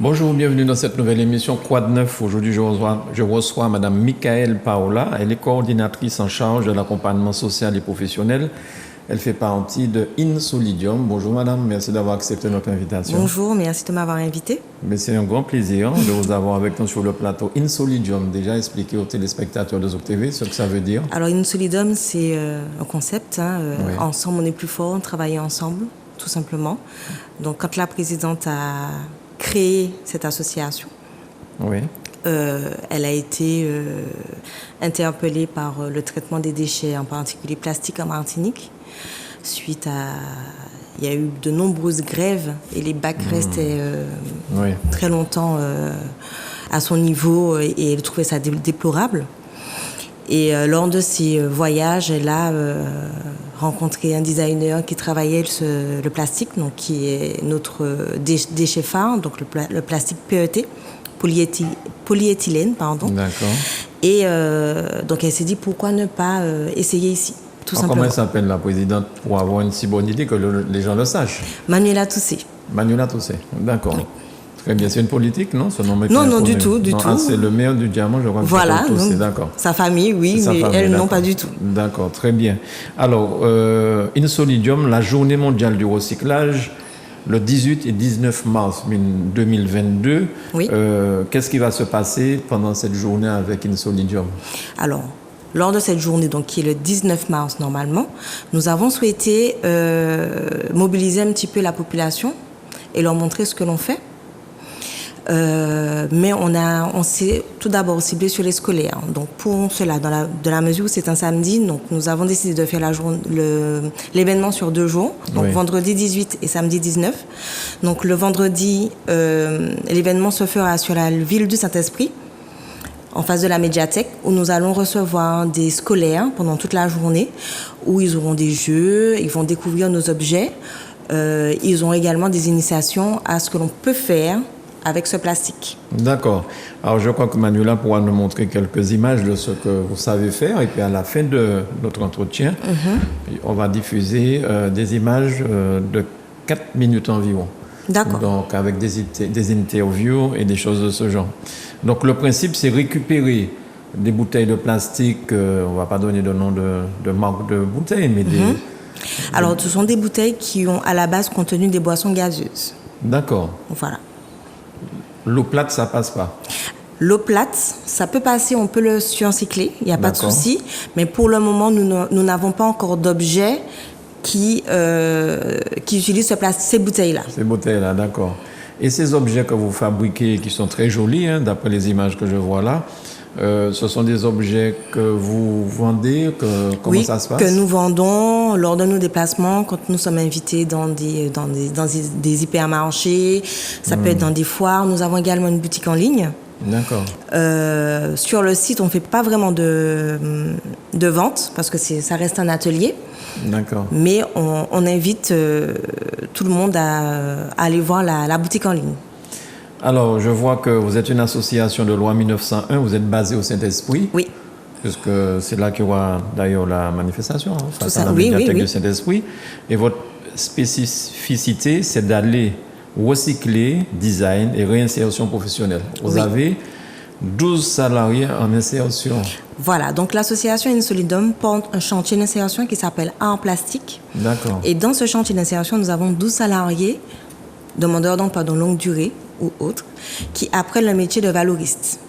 Bonjour, bienvenue dans cette nouvelle émission Quoi de neuf. Aujourd'hui, je reçois Madame Michaëlle Paola. Elle est coordinatrice en charge de l'accompagnement social et professionnel. Elle fait partie de InSolidium. Bonjour Madame, merci d'avoir accepté notre invitation. Bonjour, merci de m'avoir invité. Mais c'est un grand plaisir de vous avoir avec nous sur le plateau. InSolidium, déjà expliquer aux téléspectateurs de Zouk TV ce que ça veut dire. Alors InSolidium, c'est un concept. Oui. Ensemble, on est plus fort, travailler ensemble, tout simplement. Donc quand la présidente a créé cette association, oui. Elle a été interpellée par le traitement des déchets, en particulier plastique en Martinique. Suite à... Il y a eu de nombreuses grèves et les bacs restaient très longtemps à son niveau et elle trouvait ça déplorable. Et lors de ces voyages, elle a rencontré un designer qui travaillait le plastique, donc qui est notre déchet phare, donc le plastique PET, polyéthylène, pardon. D'accord. Et donc elle s'est dit pourquoi ne pas essayer ici. Comment elle s'appelle la présidente pour avoir une si bonne idée que les gens le sachent? Manuela Toussé. Manuela Toussé, d'accord. Oui. Très bien. C'est une politique, non? Ce nom non, du tout. Ah, c'est le maire du diamant, je crois. Voilà. Toussé, d'accord. Sa famille, oui, mais elle, non, pas du tout. D'accord, très bien. Alors, InSolidium, la journée mondiale du recyclage, le 18 et 19 mars 2022. Oui. Qu'est-ce qui va se passer pendant cette journée avec InSolidium? Alors, lors de cette journée, donc qui est le 19 mars normalement, nous avons souhaité mobiliser un petit peu la population et leur montrer ce que l'on fait. Mais on s'est tout d'abord ciblé sur les scolaires. Donc pour cela, dans la mesure où c'est un samedi, donc nous avons décidé de faire l'événement sur 2 jours, donc oui. Vendredi 18 et samedi 19. Donc le vendredi, l'événement se fera sur la ville du Saint-Esprit, en face de la médiathèque, où nous allons recevoir des scolaires pendant toute la journée, où ils auront des jeux, ils vont découvrir nos objets. Ils ont également des initiations à ce que l'on peut faire avec ce plastique. D'accord. Alors je crois que Manuela pourra nous montrer quelques images de ce que vous savez faire, et puis à la fin de notre entretien, on va diffuser des images de 4 minutes environ. D'accord. Donc avec des interviews et des choses de ce genre. Donc le principe, c'est récupérer des bouteilles de plastique, on ne va pas donner de nom de marque de bouteilles, mais Alors ce sont des bouteilles qui ont à la base contenu des boissons gazeuses. D'accord. Voilà. L'eau plate, ça passe pas? L'eau plate, ça peut passer, on peut le surcycler, il n'y a pas de souci. Mais pour le moment, nous n'avons pas encore d'objets qui utilisent ces bouteilles-là. Ces bouteilles-là, d'accord. Et ces objets que vous fabriquez, qui sont très jolis, hein, d'après les images que je vois là, ce sont des objets que vous vendez, comment ça se passe? Que nous vendons lors de nos déplacements, quand nous sommes invités dans des hypermarchés, ça peut être dans des foires. Nous avons également une boutique en ligne. D'accord. Sur le site, on ne fait pas vraiment de vente parce que ça reste un atelier. D'accord. Mais on invite tout le monde à aller voir la boutique en ligne. Alors, je vois que vous êtes une association de loi 1901, vous êtes basé au Saint-Esprit. Oui. Puisque c'est là qu'il y aura d'ailleurs la manifestation, face à la médiathèque du Saint-Esprit. Et votre spécificité, c'est d'aller recycler, design et réinsertion professionnelle. Vous avez 12 salariés en insertion. Voilà, donc l'association InSolidium porte un chantier d'insertion qui s'appelle Art Plastique. D'accord. Et dans ce chantier d'insertion, nous avons 12 salariés, demandeurs d'emploi de longue durée ou autres, qui apprennent le métier de valoriste.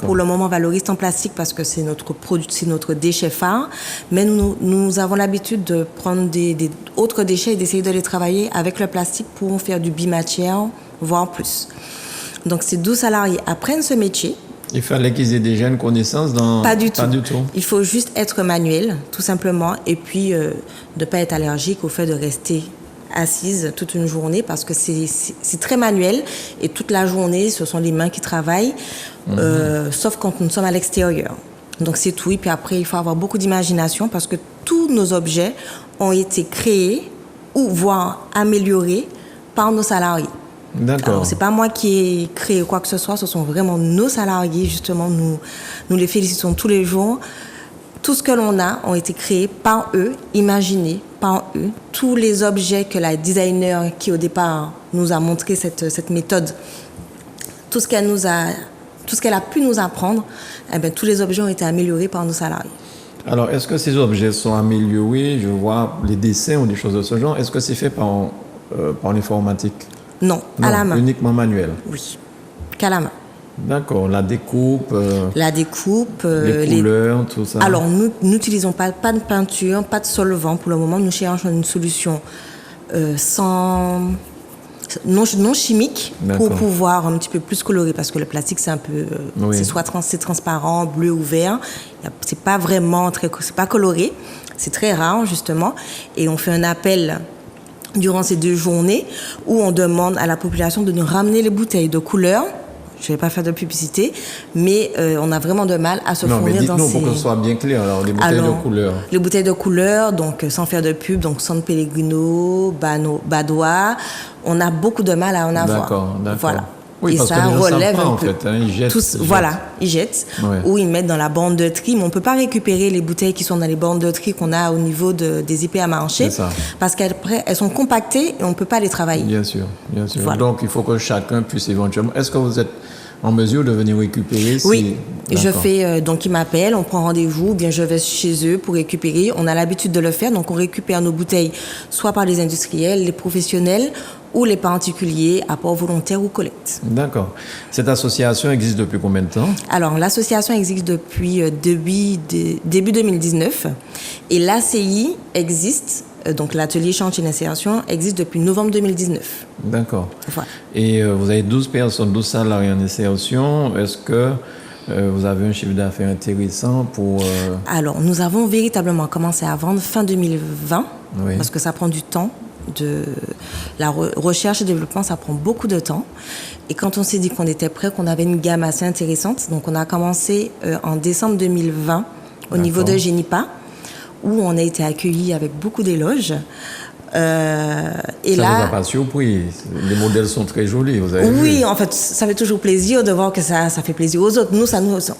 Pour le moment, valoriste en plastique parce que c'est notre produit, c'est notre déchet phare. Mais nous avons l'habitude de prendre des autres déchets et d'essayer de les travailler avec le plastique pour faire du bimatière, voire plus. Donc ces 12 salariés apprennent ce métier. Il fallait qu'ils aient déjà une connaissance dans... Pas du tout. Il faut juste être manuel, tout simplement, et puis de ne pas être allergique au fait de rester assise toute une journée parce que c'est très manuel et toute la journée, ce sont les mains qui travaillent, sauf quand nous sommes à l'extérieur. Donc c'est tout. Et puis après, il faut avoir beaucoup d'imagination parce que tous nos objets ont été créés ou voire améliorés par nos salariés. D'accord. Alors, c'est pas moi qui ai créé quoi que ce soit, ce sont vraiment nos salariés, justement, nous les félicitons tous les jours. Tout ce que l'on a ont été créés par eux, imaginés par eux. Tous les objets que la designer qui, au départ, nous a montré cette méthode tout ce qu'elle a pu nous apprendre, tous les objets ont été améliorés par nos salariés. Alors, est-ce que ces objets sont améliorés? Je vois les dessins ou des choses de ce genre. Est-ce que c'est fait par l'informatique? Non, à la main. Uniquement manuel? Oui, qu'à la main. D'accord, la découpe, les couleurs, tout ça. Alors, nous n'utilisons pas de peinture, pas de solvant pour le moment. Nous cherchons une solution non chimique pour pouvoir un petit peu plus colorer, parce que le plastique c'est un peu c'est transparent, bleu ou vert. C'est pas vraiment c'est pas coloré. C'est très rare justement, et on fait un appel durant ces 2 journées où on demande à la population de nous ramener les bouteilles de couleur. Je ne vais pas faire de publicité, mais on a vraiment de mal à se fournir dans ces... Dites-nous pour que ce soit bien clair, alors, les bouteilles de couleur. Les bouteilles de couleur, donc sans faire de pub, donc San Pellegrino, Badois, on a beaucoup de mal à en avoir. D'accord. Voilà. Oui, et parce ça que les gens relève savent pas, un en peu. fait, hein, ils jettent. Voilà, ils jettent, ou ils mettent dans la bande de tri, mais on ne peut pas récupérer les bouteilles qui sont dans les bandes de tri qu'on a au niveau des épées à marcher, parce qu'elles sont compactées et on ne peut pas les travailler. Bien sûr. Voilà. Donc, il faut que chacun puisse éventuellement... Est-ce que vous êtes en mesure de venir récupérer? Oui, je fais, donc ils m'appellent, on prend rendez-vous, ou bien je vais chez eux pour récupérer. On a l'habitude de le faire, donc on récupère nos bouteilles soit par les industriels, les professionnels ou les particuliers à port volontaire ou collecte. D'accord. Cette association existe depuis combien de temps? Alors, l'association existe depuis début 2019 et l'ACI existe, donc l'atelier chantier d'insertion existe depuis novembre 2019. D'accord. Voilà. Et vous avez 12 personnes, 12 salariés en insertion. Est-ce que vous avez un chiffre d'affaires intéressant pour... Alors, nous avons véritablement commencé à vendre fin 2020, parce que ça prend du temps. La recherche et développement, ça prend beaucoup de temps. Et quand on s'est dit qu'on était prêt, qu'on avait une gamme assez intéressante, donc on a commencé en décembre 2020 au niveau de Génipa, où on a été accueillis avec beaucoup d'éloges. Et ça ne vous a pas surpris? Les modèles sont très jolis, vous avez vu? En fait, ça fait toujours plaisir de voir que ça fait plaisir aux autres. Nous,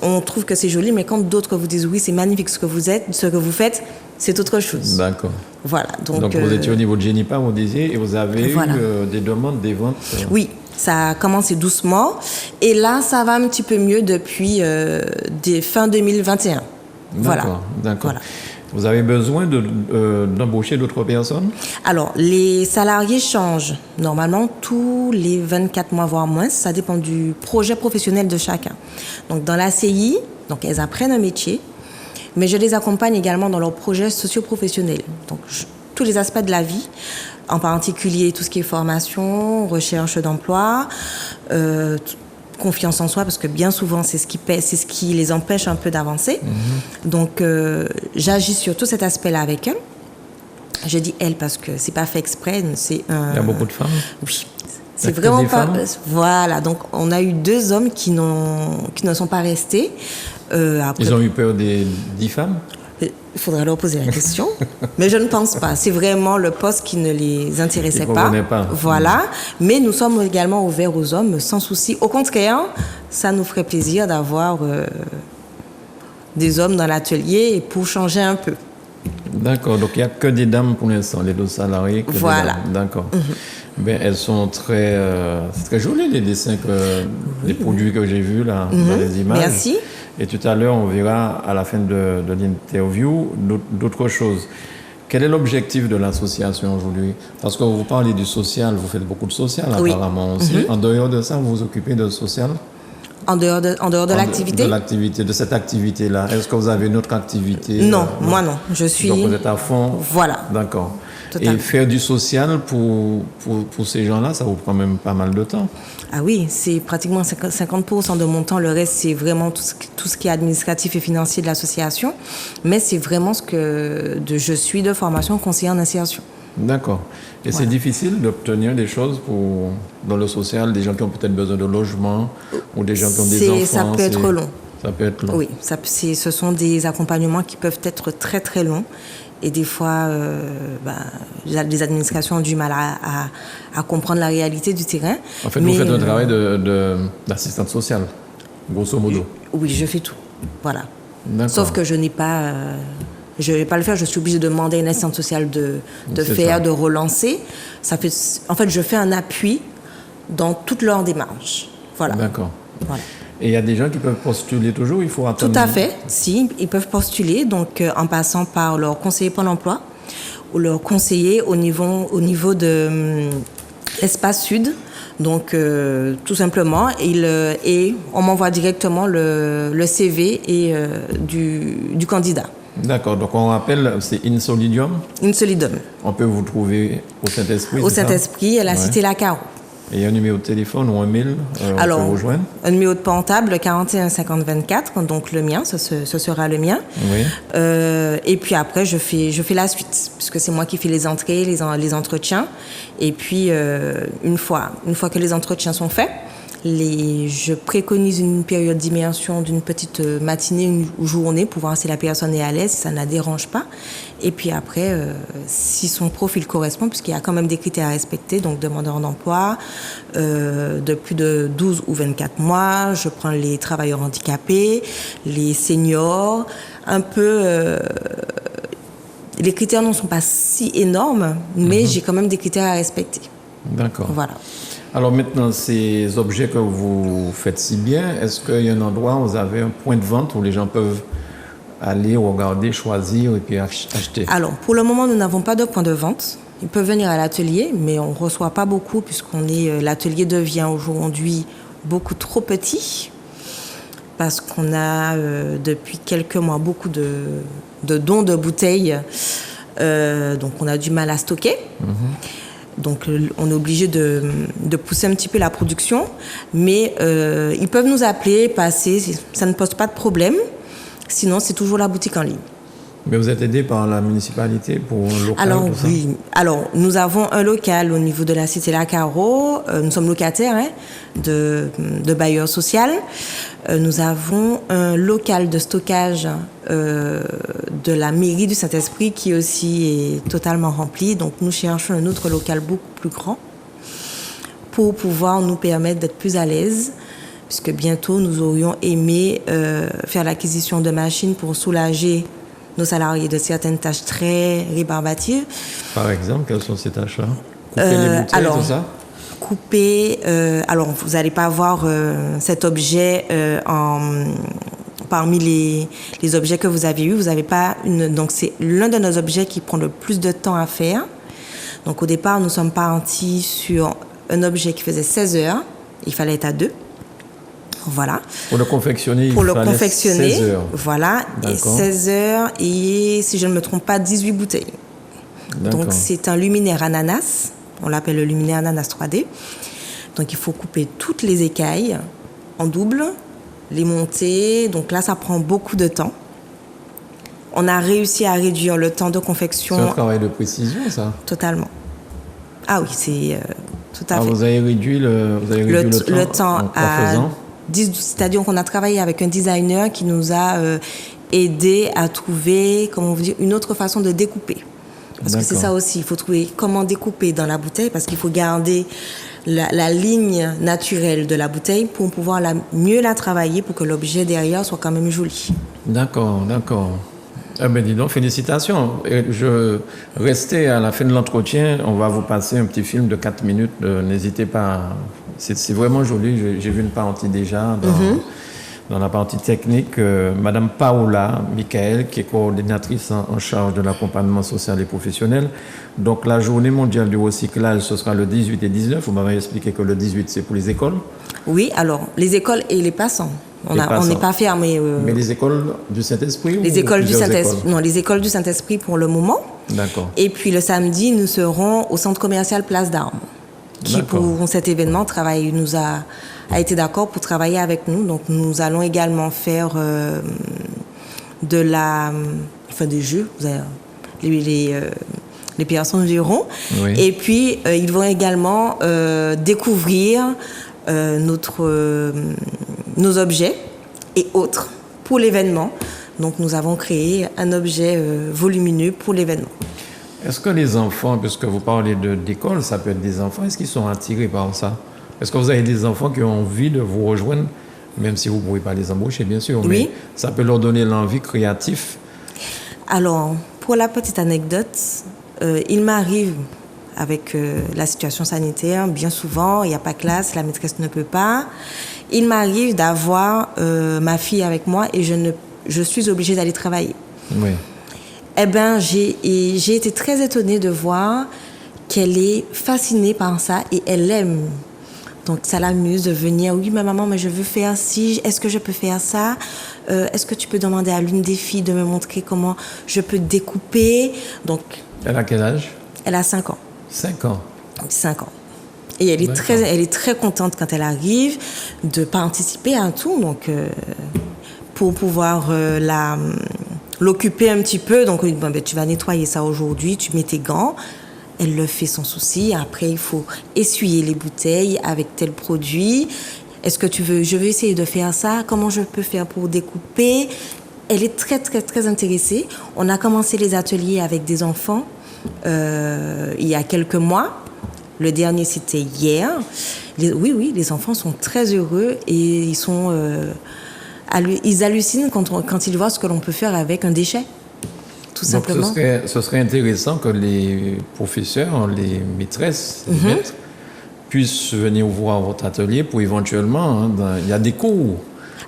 on trouve que c'est joli, mais quand d'autres vous disent oui, c'est magnifique ce que vous faites, c'est autre chose. D'accord. Voilà. Donc vous étiez au niveau de Génipa, vous disiez, et vous avez eu des demandes, des ventes? Oui, ça a commencé doucement. Et là, ça va un petit peu mieux depuis fin 2021. D'accord. Voilà. Vous avez besoin d'embaucher d'autres personnes? Alors, les salariés changent normalement tous les 24 mois, voire moins. Ça dépend du projet professionnel de chacun. Donc, dans l'ACI, elles apprennent un métier, mais je les accompagne également dans leurs projets socio-professionnels. Donc, tous les aspects de la vie, en particulier tout ce qui est formation, recherche d'emploi, confiance en soi, parce que bien souvent, c'est ce qui les empêche un peu d'avancer. Donc, j'agis sur tout cet aspect-là avec elles. Je dis elles parce que c'est pas fait exprès. Il y a beaucoup de femmes? Oui. C'est vraiment pas... Voilà. Donc, on a eu 2 hommes qui ne sont pas restés. Après... Ils ont eu peur des 10 femmes? Il faudrait leur poser la question. Mais je ne pense pas. C'est vraiment le poste qui ne les intéressait pas. Voilà. Mais nous sommes également ouverts aux hommes sans souci. Au contraire, ça nous ferait plaisir d'avoir des hommes dans l'atelier pour changer un peu. D'accord. Donc, il n'y a que des dames pour l'instant, les 2 salariés. Voilà. D'accord. Elles sont très jolies, les dessins, les produits que j'ai vus là, dans les images. Merci. Et tout à l'heure, on verra à la fin de l'interview d'autres choses. Quel est l'objectif de l'association aujourd'hui? Parce que vous parlez du social, vous faites beaucoup de social apparemment aussi. En dehors de ça, vous vous occupez de social? En dehors de l'activité? De l'activité, de cette activité-là. Est-ce que vous avez une autre activité? Non, moi non. Donc vous êtes à fond? Voilà. D'accord. Et faire du social pour ces gens-là, ça vous prend même pas mal de temps? Ah oui, c'est pratiquement 50% de mon temps. Le reste, c'est vraiment tout ce qui est administratif et financier de l'association. Mais c'est vraiment je suis de formation conseillère en insertion. D'accord. Et c'est difficile d'obtenir des choses dans le social, des gens qui ont peut-être besoin de logement ou des gens qui ont des enfants? Ça peut être long. Ça peut être long. Oui, ce sont des accompagnements qui peuvent être très très longs. Et des fois, les administrations ont du mal à comprendre la réalité du terrain. En fait, vous faites un travail d'assistante sociale, grosso modo. Oui, je fais tout. Voilà. Sauf que je n'ai pas... je ne vais pas le faire, je suis obligée de demander à une assistante sociale de de relancer. En fait, je fais un appui dans toute leur démarche. Voilà. D'accord. Voilà. Et il y a des gens qui peuvent postuler toujours, il faut attendre? Tout à fait, si, ils peuvent postuler, donc en passant par leur conseiller Pôle emploi ou leur conseiller au niveau de l'espace sud. Donc tout simplement, et on m'envoie directement le CV du candidat. D'accord, donc on rappelle, c'est Insolidium. Insolidium. On peut vous trouver au Saint-Esprit. Au Saint-Esprit, à la cité La Carreau. Et un numéro de téléphone ou un mail, alors, on peut vous joindre? Un numéro de portable 41 50 24, donc le mien, ce sera le mien. Oui. Et puis après, je fais la suite, puisque c'est moi qui fais les entrées, les entretiens. Et puis, une fois que les entretiens sont faits, je préconise une période d'immersion d'une petite matinée ou journée pour voir si la personne est à l'aise, si ça ne la dérange pas. Et puis après, si son profil correspond, puisqu'il y a quand même des critères à respecter, donc demandeur d'emploi, de plus de 12 ou 24 mois, je prends les travailleurs handicapés, les seniors, un peu... les critères ne sont pas si énormes, mais j'ai quand même des critères à respecter. D'accord. Voilà. Alors maintenant, ces objets que vous faites si bien, est-ce qu'il y a un endroit où vous avez un point de vente où les gens peuvent aller regarder, choisir et puis acheter? Alors, pour le moment, nous n'avons pas de point de vente. Ils peuvent venir à l'atelier, mais on ne reçoit pas beaucoup l'atelier devient aujourd'hui beaucoup trop petit parce qu'on a depuis quelques mois beaucoup de dons de bouteilles. Donc, on a du mal à stocker. Donc, on est obligé de pousser un petit peu la production. Mais ils peuvent nous appeler, passer, ça ne pose pas de problème. Sinon, c'est toujours la boutique en ligne. Mais vous êtes aidé par la municipalité pour un local? Alors, oui. Alors, nous avons un local au niveau de la cité La Carreau. Nous sommes locataires de bailleur social. Nous avons un local de stockage de la mairie du Saint-Esprit qui aussi est totalement rempli. Donc, nous cherchons un autre local beaucoup plus grand pour pouvoir nous permettre d'être plus à l'aise, puisque bientôt, nous aurions aimé faire l'acquisition de machines pour soulager nos salariés de certaines tâches très rébarbatives. Par exemple, quelles sont ces tâches-là? Couper les bouteilles, tout ça? Couper... alors, vous n'allez pas voir cet objet parmi les objets que vous avez eus. Vous n'avez pas donc, c'est l'un de nos objets qui prend le plus de temps à faire. Donc, au départ, nous sommes partis sur un objet qui faisait 16 heures. Il fallait être à 2. Voilà. Pour le confectionner, il fallait 16 heures. Voilà. D'accord. Et 16 heures et, si je ne me trompe pas, 18 bouteilles. D'accord. Donc, c'est un luminaire ananas. On l'appelle le luminaire ananas 3D. Donc, il faut couper toutes les écailles en double, les monter. Donc là, ça prend beaucoup de temps. On a réussi à réduire le temps de confection. C'est un travail de précision, ça? Totalement. Ah oui, c'est tout à fait. Vous avez réduit le temps à... C'est-à-dire qu'on a travaillé avec un designer qui nous a aidé à trouver, comment vous dire, une autre façon de découper. Parce que c'est ça aussi, il faut trouver comment découper dans la bouteille, parce qu'il faut garder la ligne naturelle de la bouteille pour pouvoir mieux la travailler, pour que l'objet derrière soit quand même joli. D'accord. Eh bien, dis donc, félicitations. Restez à la fin de l'entretien, on va vous passer un petit film de 4 minutes. N'hésitez pas. C'est vraiment joli. J'ai vu une partie déjà dans la partie technique. Madame Paola Michael, qui est coordinatrice en charge de l'accompagnement social et professionnel. Donc, la journée mondiale du recyclage, ce sera le 18 et 19. Vous m'avez expliqué que le 18, c'est pour les écoles? Oui, alors, les écoles et les passants. On n'est pas fermé. Mais les écoles du Saint-Esprit? Les écoles du Saint-Esprit. Non, les écoles du Saint-Esprit pour le moment. D'accord. Et puis le samedi, nous serons au centre commercial Place d'Armes, qui pour cet événement a été d'accord pour travailler avec nous. Donc nous allons également faire des jeux. Les personnes verront. Oui. Et puis ils vont également découvrir nos objets et autres pour l'événement. Donc nous avons créé un objet volumineux pour l'événement. Est-ce que les enfants, puisque vous parlez d'école, ça peut être des enfants, est-ce qu'ils sont attirés par ça? Est-ce que vous avez des enfants qui ont envie de vous rejoindre, même si vous ne pouvez pas les embaucher, bien sûr, oui. Mais ça peut leur donner l'envie créative? Alors, pour la petite anecdote, il m'arrive avec la situation sanitaire. Bien souvent, il n'y a pas classe, la maîtresse ne peut pas. Il m'arrive d'avoir ma fille avec moi et je suis obligée d'aller travailler. Oui. Eh bien, j'ai été très étonnée de voir qu'elle est fascinée par ça et elle aime. Donc, ça l'amuse de venir. Oui, ma maman, mais je veux faire ci. Est-ce que je peux faire ça? Est-ce que tu peux demander à l'une des filles de me montrer comment je peux découper? Donc, elle a quel âge? Elle a 5 ans. 5 ans? 5 ans. Et elle est très contente quand elle arrive de participer à tout. Donc, pour pouvoir l'occuper un petit peu. Donc, bon, ben, tu vas nettoyer ça aujourd'hui, tu mets tes gants. Elle le fait sans souci. Après, il faut essuyer les bouteilles avec tel produit. Est-ce que tu veux? Je vais essayer de faire ça. Comment je peux faire pour découper? Elle est très, très, très intéressée. On a commencé les ateliers avec des enfants il y a quelques mois. Le dernier, c'était hier. Oui, les enfants sont très heureux et ils hallucinent quand ils voient ce que l'on peut faire avec un déchet. Tout simplement. Ce serait intéressant que les professeurs, les maîtresses, les maîtres puissent venir voir votre atelier pour éventuellement, il y a des cours.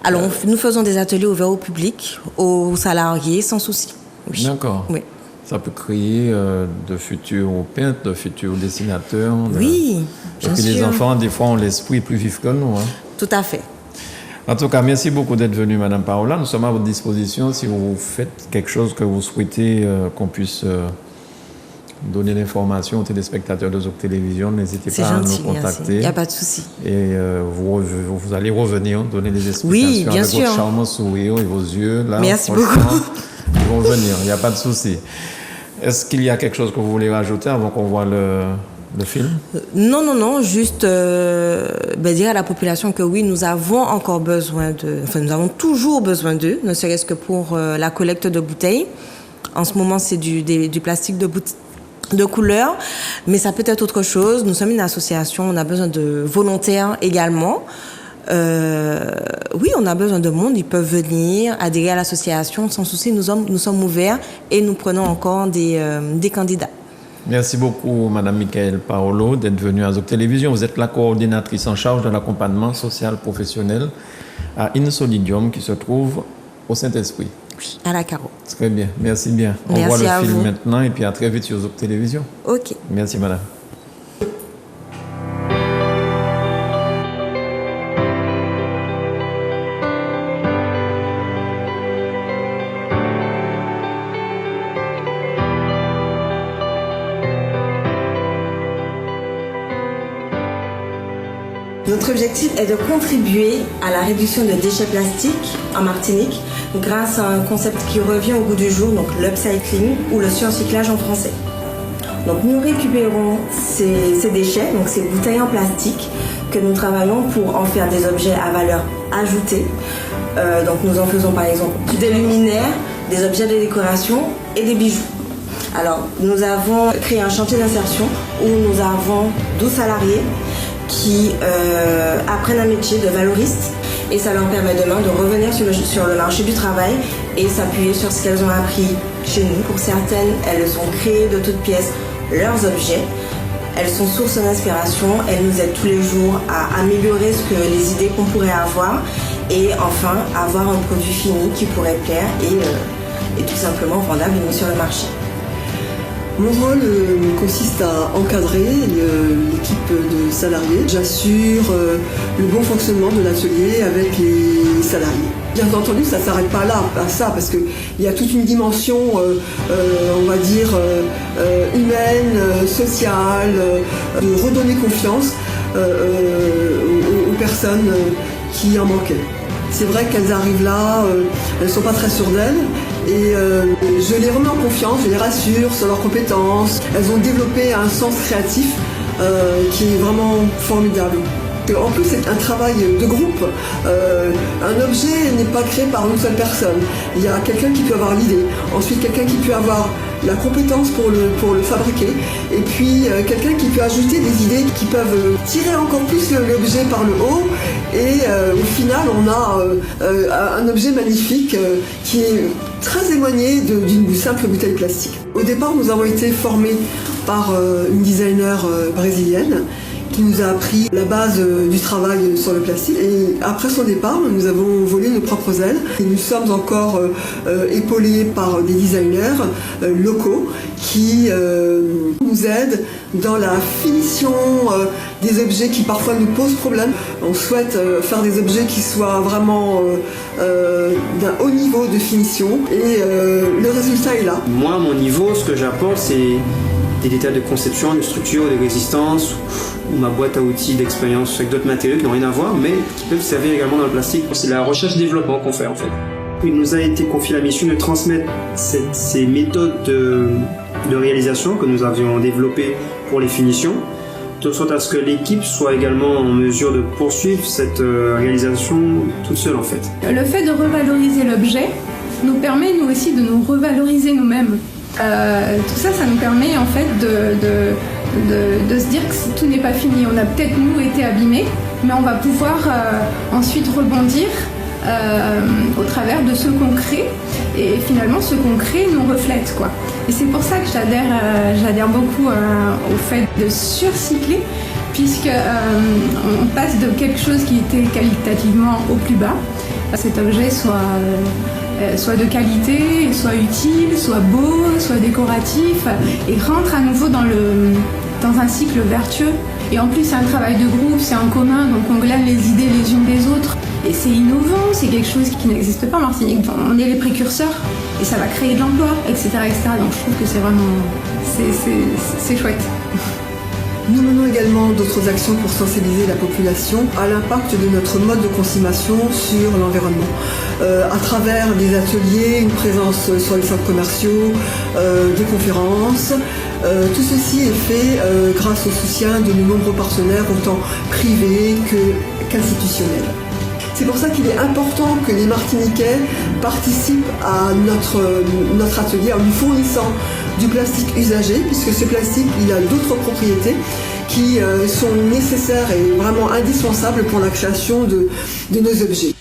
Alors, nous faisons des ateliers ouverts au public, aux salariés, sans souci. Oui. D'accord. Oui. Ça peut créer de futurs peintres, de futurs dessinateurs. Oui, bien sûr. Et puis les enfants, des fois, ont l'esprit plus vif que nous. Tout à fait. En tout cas, merci beaucoup d'être venue, Madame Paola. Nous sommes à votre disposition. Si vous faites quelque chose que vous souhaitez qu'on puisse donner l'information aux téléspectateurs de Zouk Télévision, n'hésitez pas à nous contacter. Il n'y a pas de souci. Et vous allez revenir, donner des explications avec votre charmant sourire et vos yeux. Là, merci beaucoup. Ils vont venir, il n'y a pas de souci. Est-ce qu'il y a quelque chose que vous voulez rajouter avant qu'on voit le film? Non, juste dire à la population que oui, nous avons encore besoin nous avons toujours besoin d'eux, ne serait-ce que pour la collecte de bouteilles. En ce moment, c'est du plastique de couleur, mais ça peut être autre chose. Nous sommes une association, on a besoin de volontaires également. Oui, on a besoin de monde, ils peuvent venir adhérer à l'association sans souci. Nous sommes ouverts et nous prenons encore des candidats. Merci beaucoup, Madame Michaëlle Paolo, d'être venue à Zouk Télévision. Vous êtes la coordinatrice en charge de l'accompagnement social professionnel à Insolidium qui se trouve au Saint-Esprit. Oui, à la Carreau. Très bien, merci bien. On voit le film maintenant et puis à très vite sur Zouk Télévision. Ok. Merci, Madame. Notre objectif est de contribuer à la réduction de déchets plastiques en Martinique grâce à un concept qui revient au goût du jour, donc l'upcycling ou le surcyclage en français. Donc nous récupérons ces déchets, donc ces bouteilles en plastique que nous travaillons pour en faire des objets à valeur ajoutée. Donc nous en faisons par exemple des luminaires, des objets de décoration et des bijoux. Alors nous avons créé un chantier d'insertion où nous avons 12 salariés qui apprennent un métier de valoriste et ça leur permet demain de revenir sur le marché du travail et s'appuyer sur ce qu'elles ont appris chez nous. Pour certaines, elles ont créé de toutes pièces leurs objets. Elles sont source d'inspiration, elles nous aident tous les jours à améliorer les idées qu'on pourrait avoir et enfin avoir un produit fini qui pourrait plaire et tout simplement vendable et mis sur le marché. Mon rôle consiste à encadrer l'équipe de salariés. J'assure le bon fonctionnement de l'atelier avec les salariés. Bien entendu, ça ne s'arrête pas là, à ça, parce qu'il y a toute une dimension, on va dire, humaine, sociale, de redonner confiance aux personnes qui en manquaient. C'est vrai qu'elles arrivent là, elles ne sont pas très sûres d'elles. Et je les remets en confiance, je les rassure sur leurs compétences. Elles ont développé un sens créatif qui est vraiment formidable. En plus, c'est un travail de groupe. Un objet n'est pas créé par une seule personne. Il y a quelqu'un qui peut avoir l'idée, ensuite quelqu'un qui peut avoir la compétence pour le fabriquer, et puis quelqu'un qui peut ajouter des idées qui peuvent tirer encore plus l'objet par le haut, et au final on a un objet magnifique qui est très éloigné d'une simple bouteille plastique. Au départ, nous avons été formés par une designer brésilienne qui nous a appris la base du travail sur le plastique. Et après son départ, nous avons volé nos propres ailes. Et nous sommes encore épaulés par des designers locaux qui nous aident dans la finition des objets qui parfois nous posent problème. On souhaite faire des objets qui soient vraiment d'un haut niveau de finition et le résultat est là. Moi, à mon niveau, ce que j'apporte, c'est des détails de conception, de structure, de résistance, ou ma boîte à outils d'expérience avec d'autres matériaux qui n'ont rien à voir, mais qui peuvent servir également dans le plastique. C'est la recherche-développement qu'on fait en fait. Il nous a été confié la mission de transmettre ces méthodes de réalisation que nous avions développées pour les finitions, de sorte à ce que l'équipe soit également en mesure de poursuivre cette réalisation toute seule en fait. Le fait de revaloriser l'objet nous permet nous aussi de nous revaloriser nous-mêmes. Tout ça, ça nous permet en fait de se dire que tout n'est pas fini. On a peut-être nous été abîmés, mais on va pouvoir ensuite rebondir au travers de ce qu'on crée. Et finalement, ce qu'on crée nous reflète, quoi. Et c'est pour ça que j'adhère beaucoup au fait de surcycler, puisque on passe de quelque chose qui était qualitativement au plus bas, cet objet soit de qualité, soit utile, soit beau, soit décoratif, et rentre à nouveau dans un cycle vertueux. Et en plus, c'est un travail de groupe, c'est en commun, donc on glane les idées les unes des autres. Et c'est innovant, c'est quelque chose qui n'existe pas en Martinique. On est les précurseurs, et ça va créer de l'emploi, etc., etc. Donc je trouve que c'est vraiment... c'est chouette. Nous menons également d'autres actions pour sensibiliser la population à l'impact de notre mode de consommation sur l'environnement. À travers des ateliers, une présence sur les centres commerciaux, des conférences. Tout ceci est fait grâce au soutien de nos nombreux partenaires, autant privés qu'institutionnels. C'est pour ça qu'il est important que les Martiniquais participent à notre atelier en lui fournissant du plastique usagé, puisque ce plastique, il a d'autres propriétés qui sont nécessaires et vraiment indispensables pour la création de nos objets.